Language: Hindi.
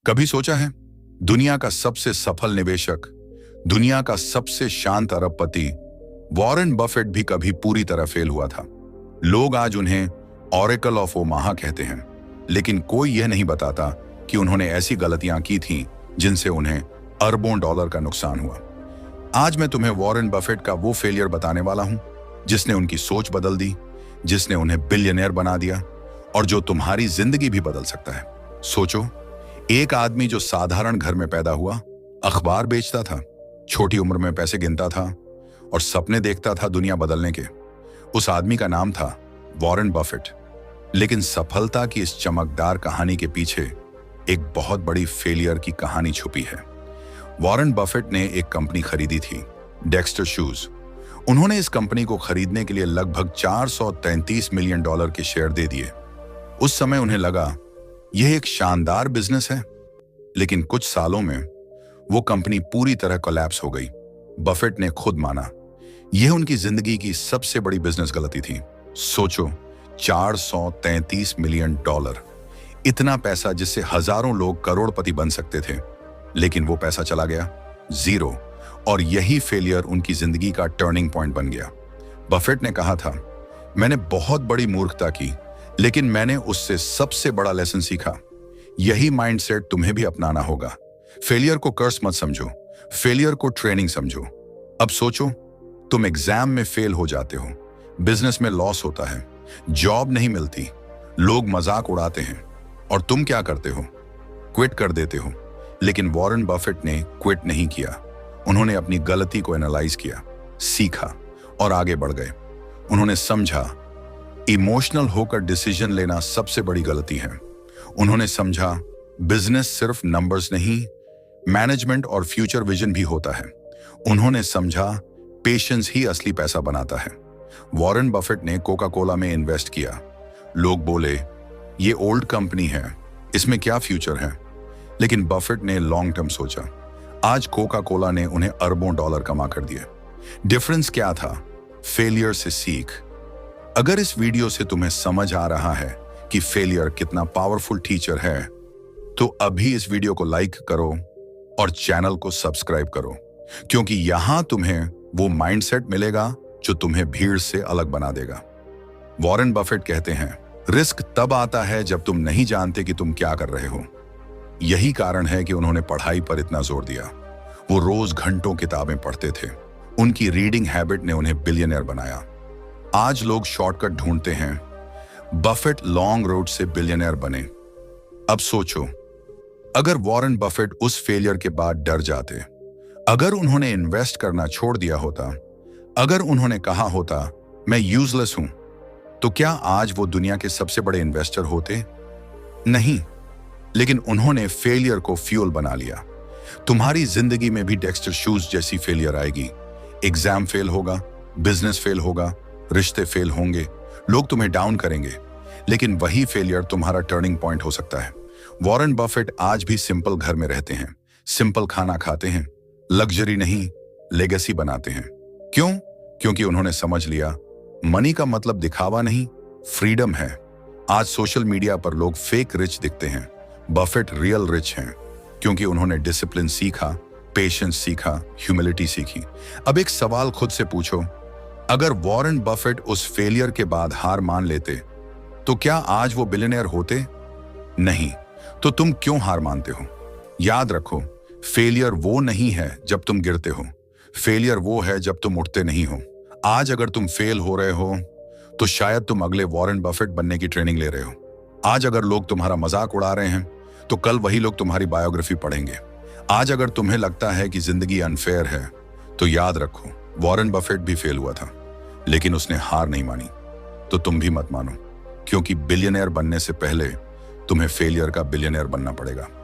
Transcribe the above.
कभी सोचा है, दुनिया का सबसे सफल निवेशक, दुनिया का सबसे शांत अरबपति वॉरेन बफेट भी कभी पूरी तरह फेल हुआ था। लोग आज उन्हें ऑरेकल ऑफ ओमाहा कहते हैं, लेकिन कोई यह नहीं बताता कि उन्होंने ऐसी गलतियां की थीं जिनसे उन्हें अरबों डॉलर का नुकसान हुआ। आज मैं तुम्हें वॉरेन बफेट का वो फेलियर बताने वाला हूं जिसने उनकी सोच बदल दी, जिसने उन्हें बिलियनियर बना दिया और जो तुम्हारी जिंदगी भी बदल सकता है। सोचो, एक आदमी जो साधारण घर में पैदा हुआ, अखबार बेचता था, छोटी उम्र में पैसे गिनता था और सपने देखता था दुनिया बदलने के। उस आदमी का नाम था वॉरेन बफेट। लेकिन सफलता की इस चमकदार कहानी के पीछे एक बहुत बड़ी फेलियर की कहानी छुपी है। वॉरेन बफेट ने एक कंपनी खरीदी थी, डेक्स्टर शूज। उन्होंने इस कंपनी को खरीदने के लिए लगभग 433 मिलियन डॉलर के शेयर दे दिए। उस समय उन्हें लगा यह एक शानदार बिजनेस है, लेकिन कुछ सालों में वो कंपनी पूरी तरह कोलैप्स हो गई। बफेट ने खुद माना यह उनकी जिंदगी की सबसे बड़ी बिजनेस गलती थी। सोचो, 433 मिलियन डॉलर, इतना पैसा जिससे हजारों लोग करोड़पति बन सकते थे, लेकिन वो पैसा चला गया जीरो। और यही फेलियर उनकी जिंदगी का टर्निंग पॉइंट बन गया। बफेट ने कहा था, मैंने बहुत बड़ी मूर्खता की, लेकिन मैंने उससे सबसे बड़ा लेसन सीखा। यही माइंडसेट तुम्हें भी अपनाना होगा। फेलियर को कर्स मत समझो, फेलियर को ट्रेनिंग समझो। अब सोचो, तुम एग्जाम में फेल हो जाते हो, बिजनेस में लॉस होता है, जॉब नहीं मिलती, लोग मजाक उड़ाते हैं, और तुम क्या करते हो? क्विट कर देते हो। लेकिन वॉरेन बफेट ने क्विट नहीं किया। उन्होंने अपनी गलती को एनालाइज किया, सीखा और आगे बढ़ गए। उन्होंने समझा इमोशनल होकर डिसीजन लेना सबसे बड़ी गलती है। उन्होंने समझा बिजनेस सिर्फ नंबर्स नहीं, मैनेजमेंट और फ्यूचर विजन भी होता है। उन्होंने समझा पेशेंस ही असली पैसा बनाता है। वॉरेन बफेट ने कोका कोला में इन्वेस्ट किया। लोग बोले ये ओल्ड कंपनी है, इसमें क्या फ्यूचर है? लेकिन बफेट ने लॉन्ग टर्म सोचा। आज कोका कोला ने उन्हें अरबों डॉलर कमा कर दिए। डिफरेंस क्या था? फेलियर से सीख। अगर इस वीडियो से तुम्हें समझ आ रहा है कि फेलियर कितना पावरफुल टीचर है, तो अभी इस वीडियो को लाइक करो और चैनल को सब्सक्राइब करो, क्योंकि यहां तुम्हें वो माइंडसेट मिलेगा जो तुम्हें भीड़ से अलग बना देगा। वॉरेन बफेट कहते हैं, रिस्क तब आता है जब तुम नहीं जानते कि तुम क्या कर रहे हो। यही कारण है कि उन्होंने पढ़ाई पर इतना जोर दिया। वो रोज घंटों किताबें पढ़ते थे। उनकी रीडिंग हैबिट ने उन्हें बिलियनियर बनाया। आज लोग शॉर्टकट ढूंढते हैं, बफेट लॉन्ग रोड से बिलियनियर बने। अब सोचो, अगर वॉरेन बफेट उस फेलियर के बाद डर जाते, अगर उन्होंने इन्वेस्ट करना छोड़ दिया होता, अगर उन्होंने कहा होता मैं यूजलेस हूं, तो क्या आज वो दुनिया के सबसे बड़े इन्वेस्टर होते? नहीं। लेकिन उन्होंने फेलियर को फ्यूल बना लिया। तुम्हारी जिंदगी में भी डेक्स्टर शूज जैसी फेलियर आएगी। एग्जाम फेल होगा, बिजनेस फेल होगा, रिश्ते फेल होंगे, लोग तुम्हें डाउन करेंगे, लेकिन वही फेलियर तुम्हारा टर्निंग पॉइंट हो सकता है। वॉरेन बफेट आज भी सिंपल घर में रहते हैं, सिंपल खाना खाते हैं, लग्जरी नहीं, लेगेसी बनाते हैं। क्यों? क्योंकि उन्होंने समझ लिया मनी का मतलब दिखावा नहीं, फ्रीडम है। आज सोशल मीडिया पर लोग फेक रिच दिखते हैं, बफेट रियल रिच हैं, क्योंकि उन्होंने डिसिप्लिन सीखा, पेशेंस सीखा, ह्यूमिलिटी सीखी। अब एक सवाल खुद से पूछो, अगर वॉरेन बफेट उस फेलियर के बाद हार मान लेते, तो क्या आज वो बिलियनियर होते? नहीं। तो तुम क्यों हार मानते हो? याद रखो, फेलियर वो नहीं है जब तुम गिरते हो, फेलियर वो है जब तुम उठते नहीं हो। आज अगर तुम फेल हो रहे हो, तो शायद तुम अगले वॉरेन बफेट बनने की ट्रेनिंग ले रहे हो। आज अगर लोग तुम्हारा मजाक उड़ा रहे हैं, तो कल वही लोग तुम्हारी बायोग्राफी पढ़ेंगे। आज अगर तुम्हें लगता है कि जिंदगी अनफेयर है, तो याद रखो वॉरेन बफेट भी फेल हुआ था, लेकिन उसने हार नहीं मानी। तो तुम भी मत मानो, क्योंकि बिलियनियर बनने से पहले तुम्हें फेलियर का बिलियनियर बनना पड़ेगा।